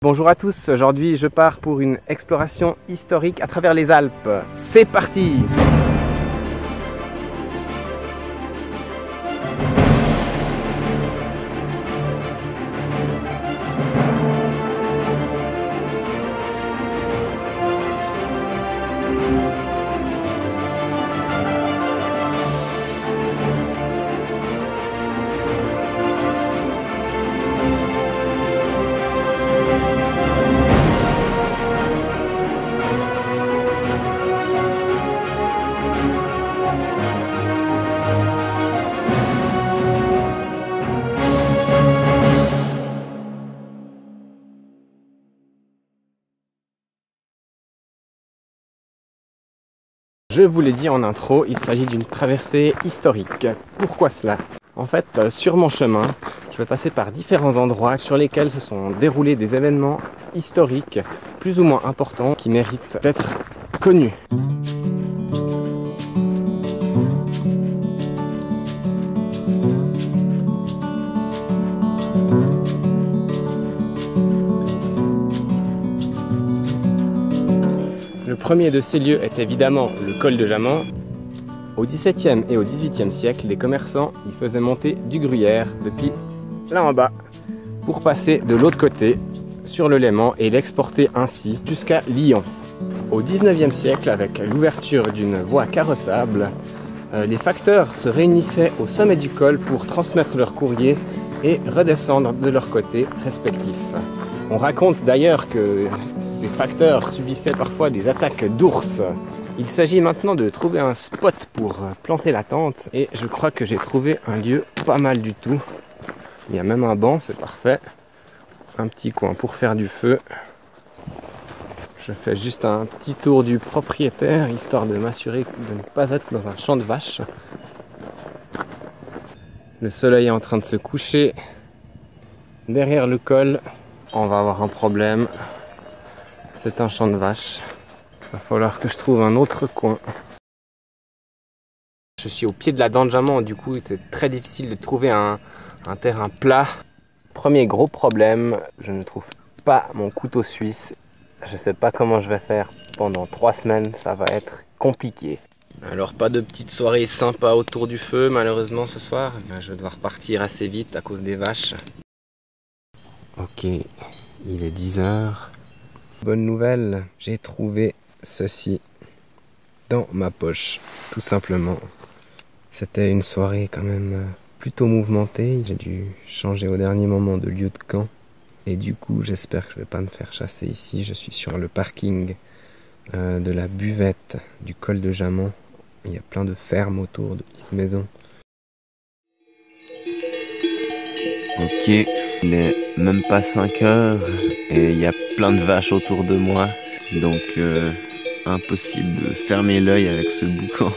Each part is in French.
Bonjour à tous, aujourd'hui je pars pour une exploration historique à travers les Alpes. C'est parti! Je vous l'ai dit en intro, il s'agit d'une traversée historique. Pourquoi cela? En fait, sur mon chemin, je vais passer par différents endroits sur lesquels se sont déroulés des événements historiques plus ou moins importants qui méritent d'être connus. Le premier de ces lieux est évidemment le col de Jaman. Au XVIIe et au XVIIIe siècle, les commerçants y faisaient monter du gruyère depuis là en bas pour passer de l'autre côté sur le Léman et l'exporter ainsi jusqu'à Lyon. Au XIXe siècle, avec l'ouverture d'une voie carrossable, les facteurs se réunissaient au sommet du col pour transmettre leur courrier et redescendre de leur côté respectif. On raconte d'ailleurs que ces facteurs subissaient parfois des attaques d'ours. Il s'agit maintenant de trouver un spot pour planter la tente et je crois que j'ai trouvé un lieu pas mal du tout. Il y a même un banc, c'est parfait. Un petit coin pour faire du feu. Je fais juste un petit tour du propriétaire histoire de m'assurer de ne pas être dans un champ de vaches. Le soleil est en train de se coucher derrière le col. On va avoir un problème. C'est un champ de vaches. Il va falloir que je trouve un autre coin. Je suis au pied de la dent de Jaman, du coup c'est très difficile de trouver un terrain plat. Premier gros problème, je ne trouve pas mon couteau suisse. Je ne sais pas comment je vais faire pendant 3 semaines, ça va être compliqué. Alors pas de petite soirée sympa autour du feu malheureusement ce soir. Je vais devoir partir assez vite à cause des vaches. Ok, il est 10 h. Bonne nouvelle, j'ai trouvé ceci dans ma poche, tout simplement. C'était une soirée quand même plutôt mouvementée. J'ai dû changer au dernier moment de lieu de camp. Et du coup, j'espère que je ne vais pas me faire chasser ici. Je suis sur le parking de la buvette du col de Jaman. Il y a plein de fermes autour, de petites maisons. Ok, il est même pas 5 h et il y a plein de vaches autour de moi. Donc impossible de fermer l'œil avec ce boucan.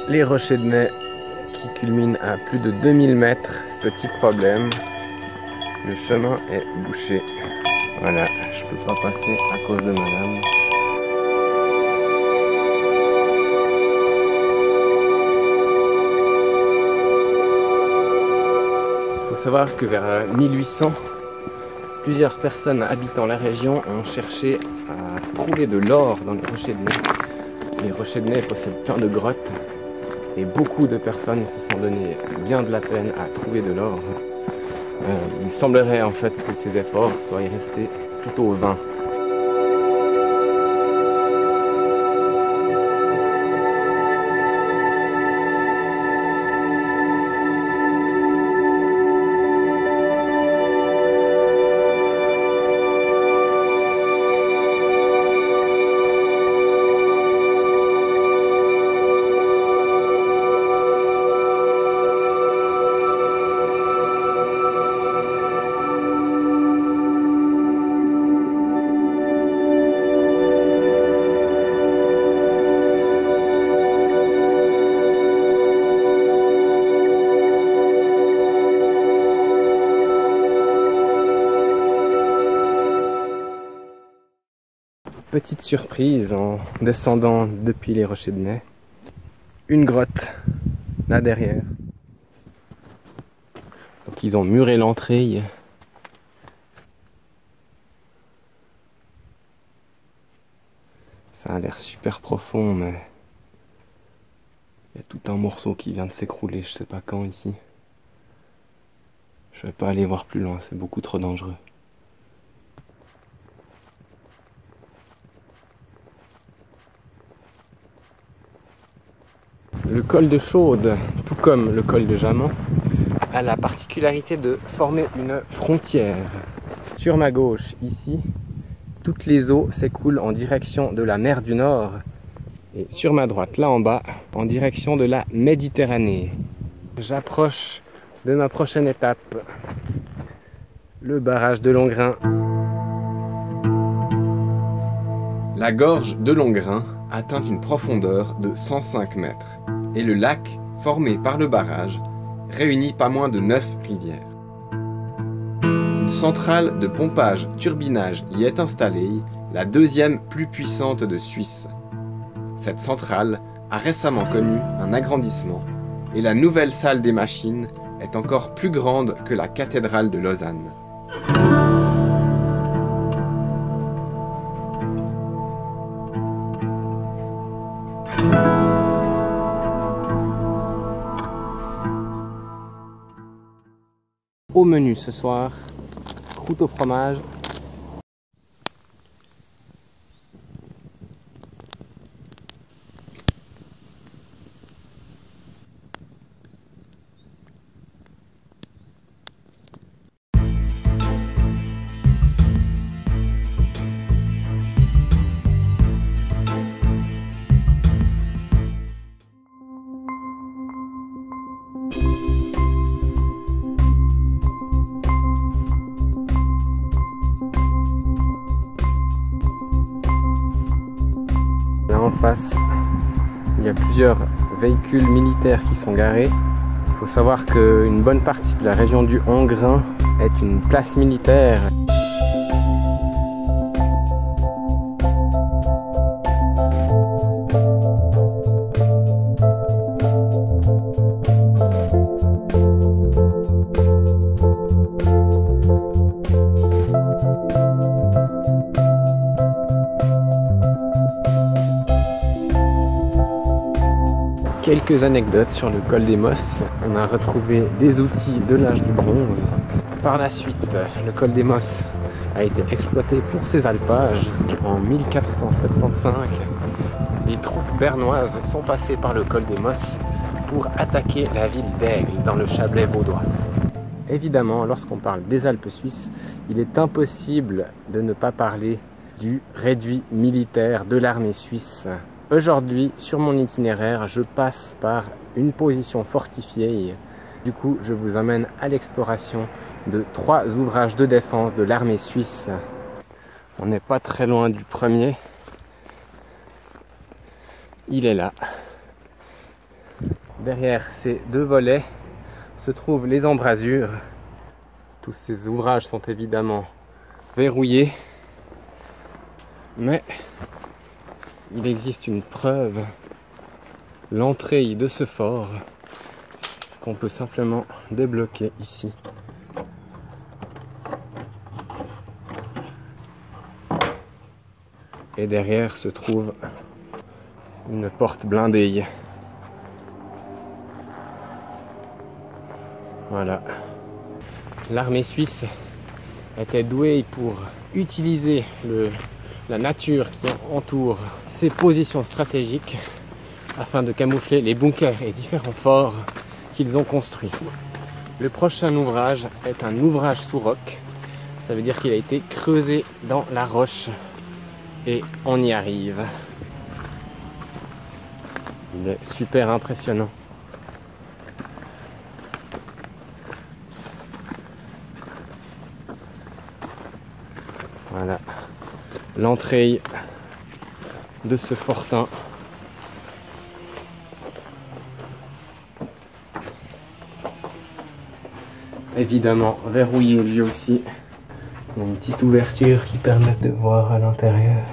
Les rochers de Nez qui culminent à plus de 2000 mètres. Petit problème, le chemin est bouché. Voilà, je peux pas passer à cause de madame. Il faut savoir que vers 1800, plusieurs personnes habitant la région ont cherché à trouver de l'or dans les rochers de Nez. Les rochers de Nez possèdent plein de grottes. Et beaucoup de personnes se sont donné bien de la peine à trouver de l'or. Il semblerait en fait que ces efforts soient restés plutôt vains. Petite surprise en descendant depuis les rochers de Nez. Une grotte là derrière. Donc ils ont muré l'entrée. Ça a l'air super profond, mais il y a tout un morceau qui vient de s'écrouler, je sais pas quand ici. Je vais pas aller voir plus loin, c'est beaucoup trop dangereux. Le col de Chaude, tout comme le col de Jaman, a la particularité de former une frontière. Sur ma gauche, ici, toutes les eaux s'écoulent en direction de la mer du Nord. Et sur ma droite, là en bas, en direction de la Méditerranée. J'approche de ma prochaine étape, le barrage de Longrain. La gorge de Longrain atteint une profondeur de 105 mètres et le lac, formé par le barrage, réunit pas moins de 9 rivières. Une centrale de pompage-turbinage y est installée, la deuxième plus puissante de Suisse. Cette centrale a récemment connu un agrandissement et la nouvelle salle des machines est encore plus grande que la cathédrale de Lausanne. Au menu ce soir, croûte au fromage. Là en face, il y a plusieurs véhicules militaires qui sont garés. Il faut savoir qu'une bonne partie de la région du Hongrin est une place militaire. Quelques anecdotes sur le col des Mosses. On a retrouvé des outils de l'âge du bronze. Par la suite, le col des Mosses a été exploité pour ses alpages. En 1475, les troupes bernoises sont passées par le col des Mosses pour attaquer la ville d'Aigle dans le Chablais vaudois. Évidemment, lorsqu'on parle des Alpes suisses, il est impossible de ne pas parler du réduit militaire de l'armée suisse. Aujourd'hui, sur mon itinéraire, je passe par une position fortifiée. Du coup, je vous emmène à l'exploration de 3 ouvrages de défense de l'armée suisse. On n'est pas très loin du premier. Il est là. Derrière ces 2 volets se trouvent les embrasures. Tous ces ouvrages sont évidemment verrouillés. Mais il existe une preuve, l'entrée de ce fort qu'on peut simplement débloquer ici. Et derrière se trouve une porte blindée. Voilà. L'armée suisse était douée pour utiliser la nature qui entoure ces positions stratégiques afin de camoufler les bunkers et différents forts qu'ils ont construits. Le prochain ouvrage est un ouvrage sous roc. Ça veut dire qu'il a été creusé dans la roche et on y arrive. Il est super impressionnant. Voilà l'entrée de ce fortin. Évidemment verrouillé lui aussi. Il y a une petite ouverture qui permet de voir à l'intérieur.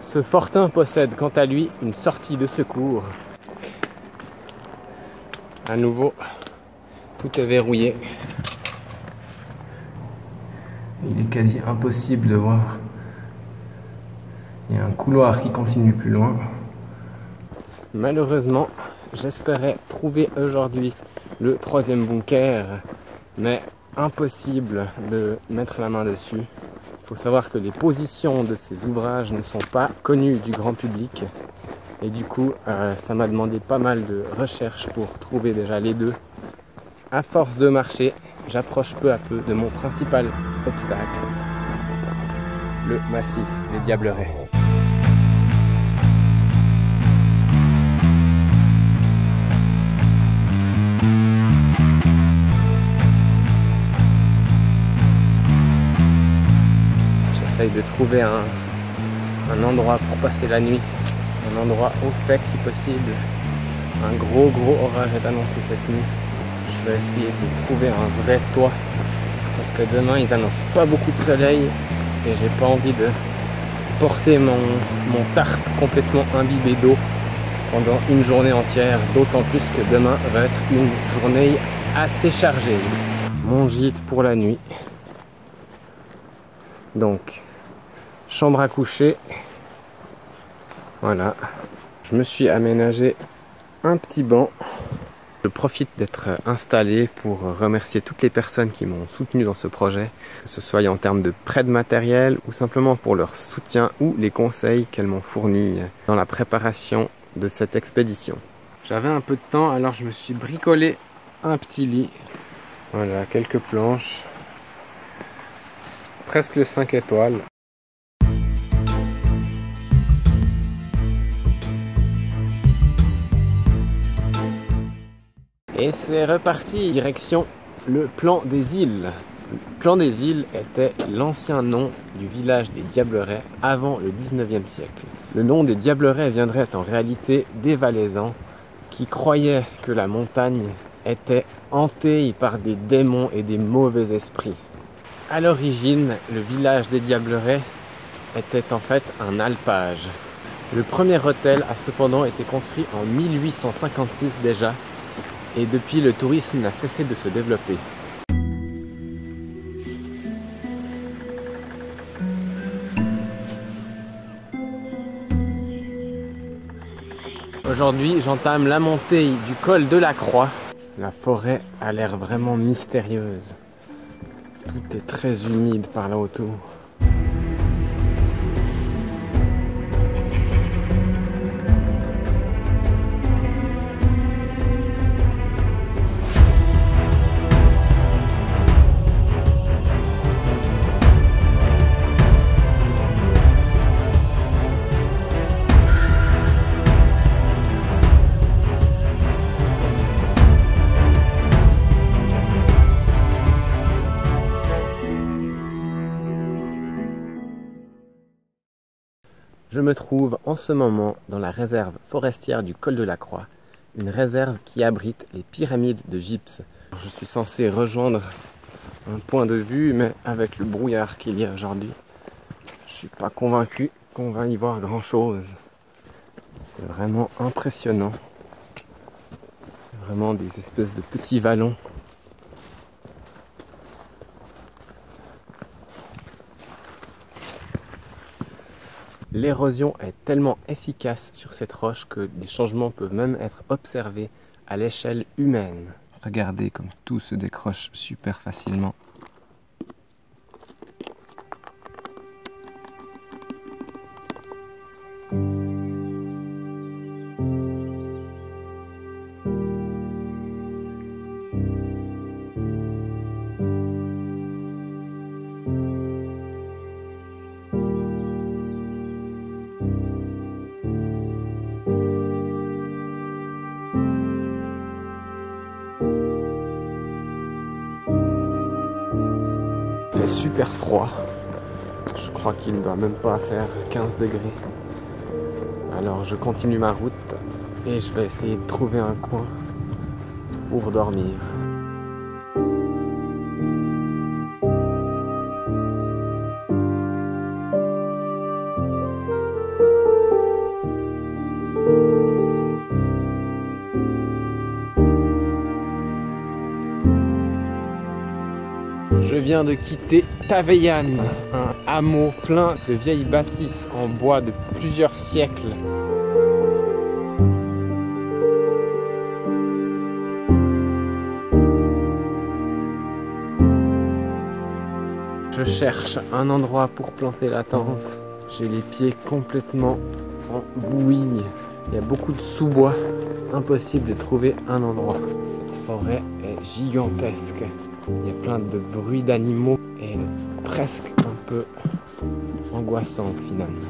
Ce fortin possède quant à lui une sortie de secours. À nouveau, tout est verrouillé. Il est quasi impossible de voir. Il y a un couloir qui continue plus loin. Malheureusement, j'espérais trouver aujourd'hui le 3e bunker, mais impossible de mettre la main dessus. Il faut savoir que les positions de ces ouvrages ne sont pas connues du grand public. Et du coup, ça m'a demandé pas mal de recherches pour trouver déjà les deux. À force de marcher, j'approche peu à peu de mon principal obstacle, le massif des Diablerets. J'essaye de trouver un endroit pour passer la nuit, un endroit au sec si possible. Un gros orage est annoncé cette nuit. Je vais essayer de trouver un vrai toit parce que demain ils annoncent pas beaucoup de soleil et j'ai pas envie de porter mon tarp complètement imbibé d'eau pendant une journée entière, d'autant plus que demain va être une journée assez chargée. Mon gîte pour la nuit. Donc, chambre à coucher. Voilà. Je me suis aménagé un petit banc. Je profite d'être installé pour remercier toutes les personnes qui m'ont soutenu dans ce projet, que ce soit en termes de prêt de matériel ou simplement pour leur soutien ou les conseils qu'elles m'ont fournis dans la préparation de cette expédition. J'avais un peu de temps, alors je me suis bricolé un petit lit. Voilà, quelques planches. Presque 5 étoiles. Et c'est reparti, direction le plan des îles. Le plan des îles était l'ancien nom du village des Diablerets avant le 19e siècle. Le nom des Diablerets viendrait en réalité des Valaisans qui croyaient que la montagne était hantée par des démons et des mauvais esprits. À l'origine, le village des Diablerets était en fait un alpage. Le premier hôtel a cependant été construit en 1856 déjà, et depuis le tourisme n'a cessé de se développer. Aujourd'hui, j'entame la montée du col de la Croix. La forêt a l'air vraiment mystérieuse. Tout est très humide par là autour. Je me trouve en ce moment dans la réserve forestière du col de la Croix, une réserve qui abrite les pyramides de gypse. Je suis censé rejoindre un point de vue, mais avec le brouillard qu'il y a aujourd'hui, je ne suis pas convaincu qu'on va y voir grand chose. C'est vraiment impressionnant. Vraiment des espèces de petits vallons. L'érosion est tellement efficace sur cette roche que des changements peuvent même être observés à l'échelle humaine. Regardez comme tout se décroche super facilement. Super froid. Je crois qu'il ne doit même pas faire 15 degrés. Alors je continue ma route et je vais essayer de trouver un coin pour dormir. Je viens de quitter Taveyan, un hameau plein de vieilles bâtisses en bois de plusieurs siècles. Je cherche un endroit pour planter la tente. J'ai les pieds complètement en bouillie. Il y a beaucoup de sous-bois. Impossible de trouver un endroit. Cette forêt est gigantesque. Il y a plein de bruits d'animaux et elle est presque un peu angoissante finalement.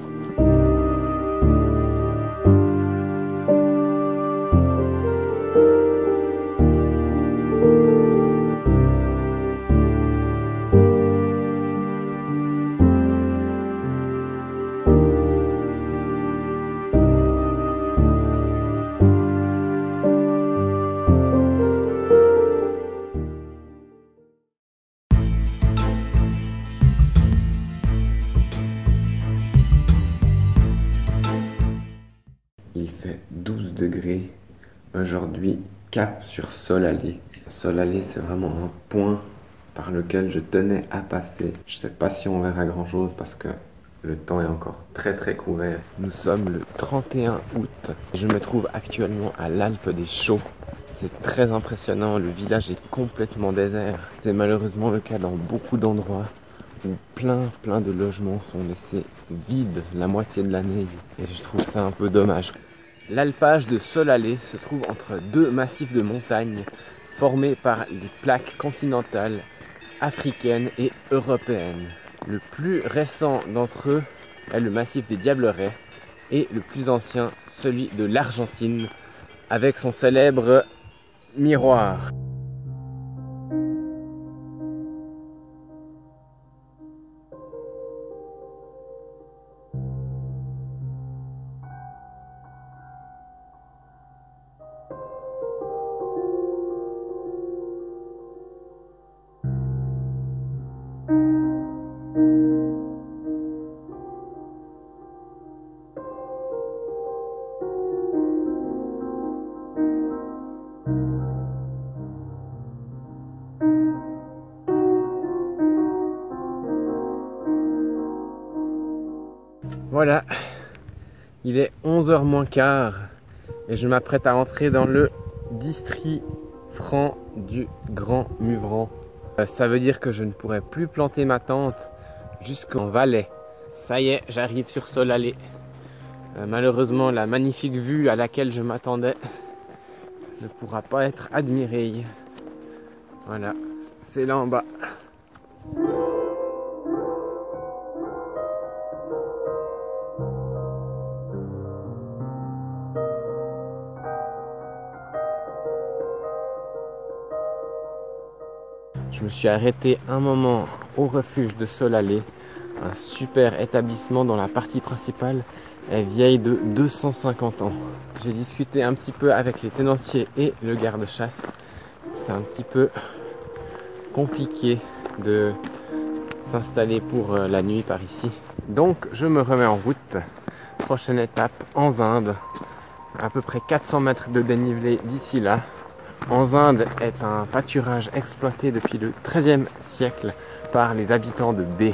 Il fait 12 degrés. Aujourd'hui, cap sur Solalé. Solalé, c'est vraiment un point par lequel je tenais à passer. Je sais pas si on verra grand chose parce que le temps est encore très couvert. Nous sommes le 31 août. Je me trouve actuellement à l'Alpe des Chaux. C'est très impressionnant, le village est complètement désert. C'est malheureusement le cas dans beaucoup d'endroits où plein de logements sont laissés vides la moitié de l'année. Et je trouve ça un peu dommage. L'alpage de Solalé se trouve entre deux massifs de montagnes formés par les plaques continentales africaines et européennes. Le plus récent d'entre eux est le massif des Diablerets et le plus ancien, celui de l'Argentine, avec son célèbre miroir. Voilà, il est 11h moins quart et je m'apprête à entrer dans le district franc du Grand Muvran. Ça veut dire que je ne pourrai plus planter ma tente jusqu'en Valais. Ça y est, j'arrive sur Solalé. Malheureusement, la magnifique vue à laquelle je m'attendais ne pourra pas être admirée. Voilà, c'est là en bas. Je me suis arrêté un moment au refuge de Solalé, un super établissement dont la partie principale est vieille de 250 ans. J'ai discuté un petit peu avec les tenanciers et le garde-chasse. C'est un petit peu compliqué de s'installer pour la nuit par ici. Donc je me remets en route. Prochaine étape, Anzinde. À peu près 400 mètres de dénivelé d'ici là. Anzinde est un pâturage exploité depuis le XIIIe siècle par les habitants de B.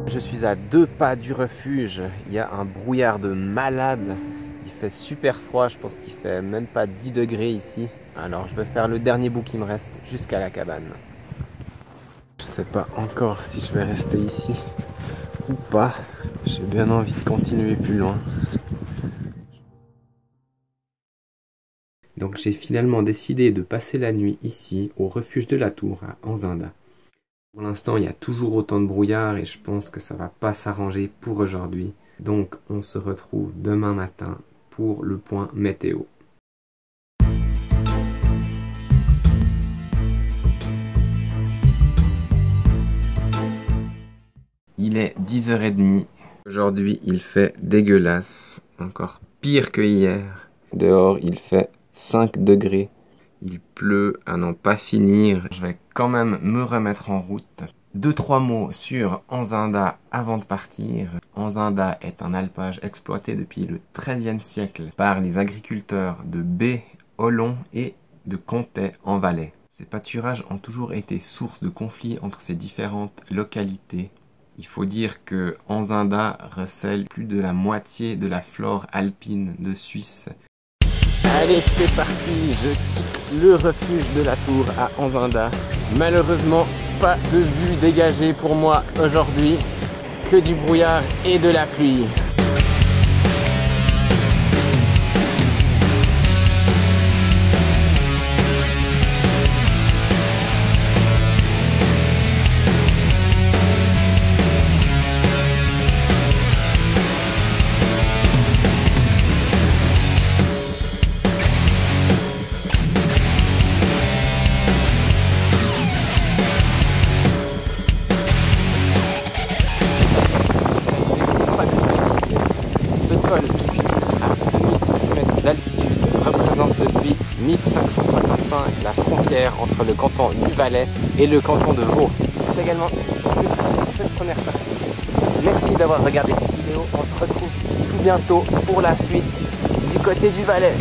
Je suis à 2 pas du refuge, il y a un brouillard de malade, il fait super froid, je pense qu'il fait même pas 10 degrés ici. Alors je vais faire le dernier bout qui me reste jusqu'à la cabane. Je sais pas encore si je vais rester ici ou pas, j'ai bien envie de continuer plus loin. Donc j'ai finalement décidé de passer la nuit ici, au refuge de la Tour, à Anzinde. Pour l'instant, il y a toujours autant de brouillard et je pense que ça va pas s'arranger pour aujourd'hui. Donc on se retrouve demain matin pour le point météo. Il est 10h30. Aujourd'hui, il fait dégueulasse. Encore pire que hier. Dehors, il fait 5 degrés. Il pleut à n'en pas finir. Je vais quand même me remettre en route. 2-3 mots sur Anzinda avant de partir. Anzinda est un alpage exploité depuis le XIIIe siècle par les agriculteurs de Bé, Olon et de Comté en Valais. Ces pâturages ont toujours été source de conflits entre ces différentes localités. Il faut dire que Anzinda recèle plus de la moitié de la flore alpine de Suisse. Allez, c'est parti, je quitte le refuge de la Tour à Anzinda. Malheureusement, pas de vue dégagée pour moi aujourd'hui, que du brouillard et de la pluie. Ce col à 2000 km d'altitude représente depuis 1555 la frontière entre le canton du Valais et le canton de Vaud. C'est également ici que s'achève cette première partie. Merci d'avoir regardé cette vidéo. On se retrouve tout bientôt pour la suite du côté du Valais.